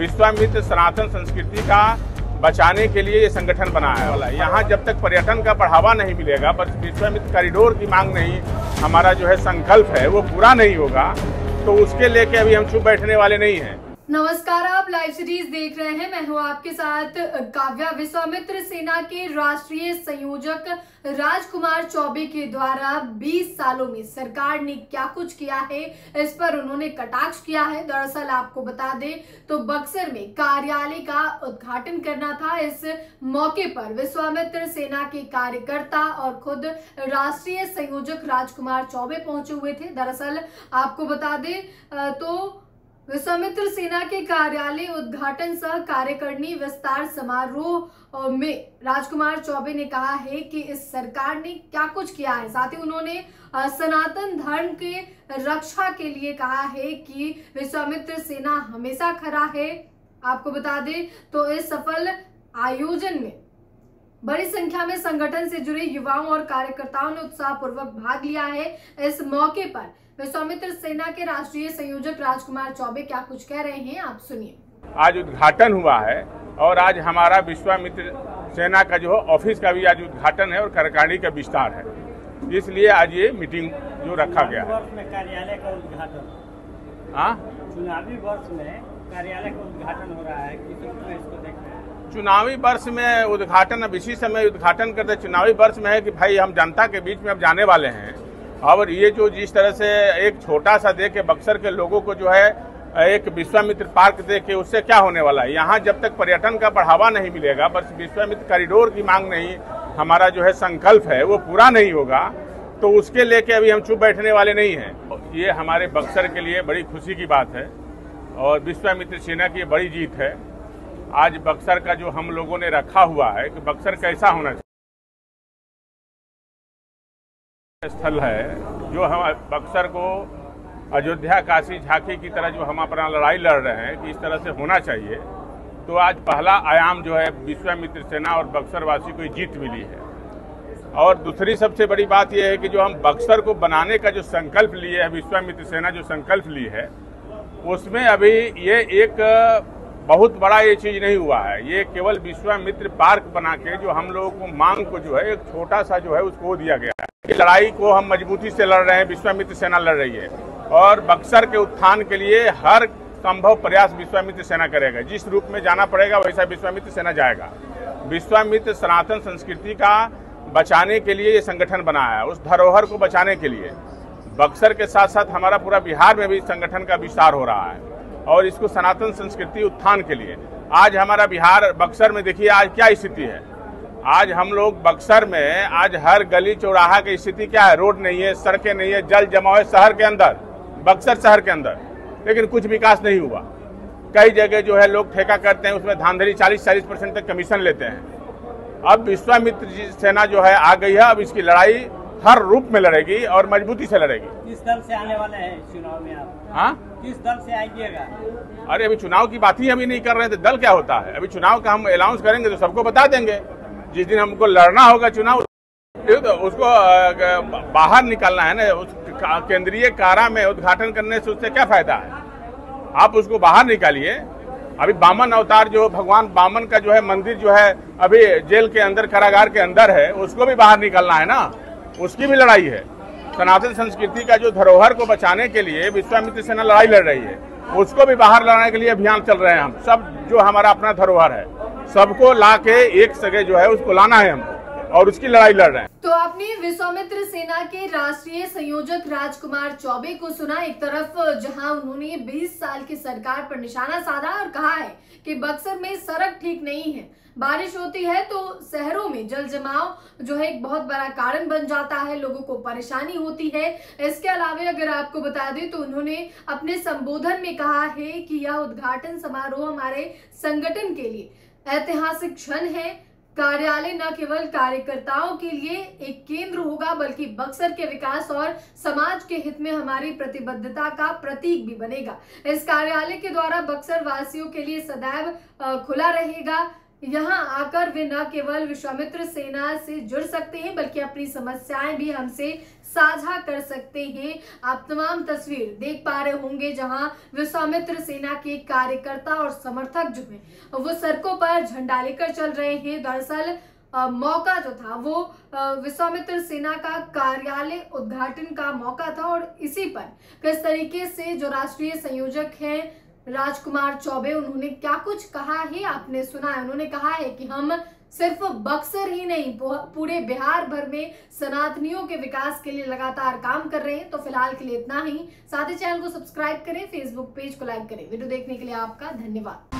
विश्वामित्र सनातन संस्कृति का बचाने के लिए ये संगठन बनाया है। यहाँ जब तक पर्यटन का बढ़ावा नहीं मिलेगा, बस विश्वामित्र कॉरिडोर की मांग नहीं, हमारा जो है संकल्प है वो पूरा नहीं होगा, तो उसके लेके अभी हम चुप बैठने वाले नहीं हैं। नमस्कार, आप लाइव सीरीज देख रहे हैं। मैं हूं आपके साथ काव्या। विश्वामित्र सेना के राष्ट्रीय संयोजक राजकुमार चौबे के द्वारा 20 सालों में सरकार ने क्या कुछ किया है, इस पर उन्होंने कटाक्ष किया है। दरअसल आपको बता दें तो बक्सर में कार्यालय का उद्घाटन करना था। इस मौके पर विश्वामित्र सेना के कार्यकर्ता और खुद राष्ट्रीय संयोजक राजकुमार चौबे पहुंचे हुए थे। दरअसल आपको बता दें तो विश्वामित्र सेना के कार्यालय उद्घाटन सह कार्यकारिणी विस्तार समारोह में राजकुमार चौबे ने कहा है कि इस सरकार ने क्या कुछ किया है। साथ ही उन्होंने सनातन धर्म के रक्षा के लिए कहा है कि विश्वामित्र सेना हमेशा खड़ा है। आपको बता दें तो इस सफल आयोजन में बड़ी संख्या में संगठन से जुड़े युवाओं और कार्यकर्ताओं ने उत्साहपूर्वक भाग लिया है। इस मौके पर विश्वामित्र सेना के राष्ट्रीय संयोजक राजकुमार चौबे क्या कुछ कह रहे हैं, आप सुनिए। आज उद्घाटन हुआ है और आज हमारा विश्वामित्र सेना का जो ऑफिस का भी आज उद्घाटन है और कार्यकारिणी का विस्तार है, इसलिए आज ये मीटिंग जो रखा गया है। कार्यालय का उद्घाटन, हाँ, चुनावी वर्ष में कार्यालय का उद्घाटन हो रहा है, किसी को इसको देख रहे हैं? चुनावी वर्ष में उद्घाटन, अब इसी समय उद्घाटन करते। चुनावी वर्ष में है कि भाई हम जनता के बीच में अब जाने वाले हैं, और ये जो जिस तरह से एक छोटा सा दे के बक्सर के लोगों को जो है एक विश्वामित्र पार्क दे के, उससे क्या होने वाला है। यहाँ जब तक पर्यटन का बढ़ावा नहीं मिलेगा, बस विश्वामित्र कॉरिडोर की मांग नहीं, हमारा जो है संकल्प है वो पूरा नहीं होगा, तो उसके लेके अभी हम चुप बैठने वाले नहीं हैं। ये हमारे बक्सर के लिए बड़ी खुशी की बात है और विश्वामित्र सेना की बड़ी जीत है। आज बक्सर का जो हम लोगों ने रखा हुआ है कि बक्सर कैसा होना चाहिए, स्थल है जो हम बक्सर को अयोध्या, काशी, झांकी की तरह जो हम अपना लड़ाई लड़ रहे हैं कि इस तरह से होना चाहिए, तो आज पहला आयाम जो है विश्वामित्र सेना और बक्सर वासी को जीत मिली है। और दूसरी सबसे बड़ी बात यह है कि जो हम बक्सर को बनाने का जो संकल्प लिए है, विश्वामित्र सेना जो संकल्प ली है, उसमें अभी ये एक बहुत बड़ा ये चीज नहीं हुआ है। ये केवल विश्वामित्र पार्क बना के जो हम लोगों को मांग को जो है एक छोटा सा जो है उसको दिया गया है। लड़ाई को हम मजबूती से लड़ रहे हैं, विश्वामित्र सेना लड़ रही है, और बक्सर के उत्थान के लिए हर संभव प्रयास विश्वामित्र सेना करेगा। जिस रूप में जाना पड़ेगा वैसा विश्वामित्र सेना जाएगा। विश्वामित्र सनातन संस्कृति का बचाने के लिए ये संगठन बनाया है, उस धरोहर को बचाने के लिए। बक्सर के साथ साथ हमारा पूरा बिहार में भी संगठन का विस्तार हो रहा है, और इसको सनातन संस्कृति उत्थान के लिए। आज हमारा बिहार बक्सर में देखिए आज क्या स्थिति है। आज हम लोग बक्सर में आज हर गली चौराहा की स्थिति क्या है, रोड नहीं है, सड़कें नहीं है, जल जमाव है शहर के अंदर, बक्सर शहर के अंदर, लेकिन कुछ विकास नहीं हुआ। कई जगह जो है लोग ठेका करते हैं, उसमें धांधली 40% तक कमीशन लेते हैं। अब विश्वामित्र सेना जो है आ गई है, अब इसकी लड़ाई हर रूप में लड़ेगी और मजबूती से लड़ेगी। किस दल से आने वाले हैं चुनाव में आप? हाँ, किस दल से आइएगा? अरे अभी चुनाव की बात ही हम ही नहीं कर रहे हैं, तो दल क्या होता है। अभी चुनाव का हम अनाउंस करेंगे तो सबको बता देंगे। जिस दिन हमको लड़ना होगा चुनाव, तो उसको बाहर निकालना है ना। उस केंद्रीय कारा में उद्घाटन करने से उससे क्या फायदा है, आप उसको बाहर निकालिए। अभी वामन अवतार जो भगवान वामन का जो है मंदिर जो है अभी जेल के अंदर, कारागार के अंदर है, उसको भी बाहर निकालना है ना, उसकी भी लड़ाई है। सनातन संस्कृति का जो धरोहर को बचाने के लिए विश्वामित्र सेना लड़ाई लड़ रही है, उसको भी बाहर लाने के लिए अभियान चल रहे हैं। हम सब जो हमारा अपना धरोहर है, सबको ला के एक जगह जो है उसको लाना है हमको, और उसकी लड़ाई लड़ रहे हैं। तो आपने विश्वामित्र सेना के राष्ट्रीय संयोजक राजकुमार चौबे को सुना। एक तरफ जहां उन्होंने 20 साल की सरकार पर निशाना साधा और कहा है कि बक्सर में सड़क ठीक नहीं है, बारिश होती है तो शहरों में जल जमाव जो है एक बहुत बड़ा कारण बन जाता है, लोगों को परेशानी होती है। इसके अलावा अगर आपको बता दें तो उन्होंने अपने संबोधन में कहा है कि यह उद्घाटन समारोह हमारे संगठन के लिए ऐतिहासिक क्षण है। कार्यालय न केवल कार्यकर्ताओं के लिए एक केंद्र होगा, बल्कि बक्सर के विकास और समाज के हित में हमारी प्रतिबद्धता का प्रतीक भी बनेगा। इस कार्यालय के द्वारा बक्सर वासियों के लिए सदैव खुला रहेगा। यहाँ आकर वे न केवल विश्वामित्र सेना से जुड़ सकते हैं बल्कि अपनी समस्याएं भी हमसे साझा कर सकते हैं। आप तमाम तस्वीर देख पा रहे होंगे जहां विश्वामित्र सेना के कार्यकर्ता और समर्थक जो हैं वो सड़कों पर झंडा लेकर चल रहे हैं। दरअसल मौका जो था वो विश्वामित्र सेना का कार्यालय उद्घाटन का मौका था और इसी पर किस तरीके से जो राष्ट्रीय संयोजक हैं राजकुमार चौबे, उन्होंने क्या कुछ कहा है आपने सुना है। उन्होंने कहा है कि हम सिर्फ बक्सर ही नहीं पूरे बिहार भर में सनातनियों के विकास के लिए लगातार काम कर रहे हैं। तो फिलहाल के लिए इतना ही। साथ ही चैनल को सब्सक्राइब करें, फेसबुक पेज को लाइक करें। वीडियो देखने के लिए आपका धन्यवाद।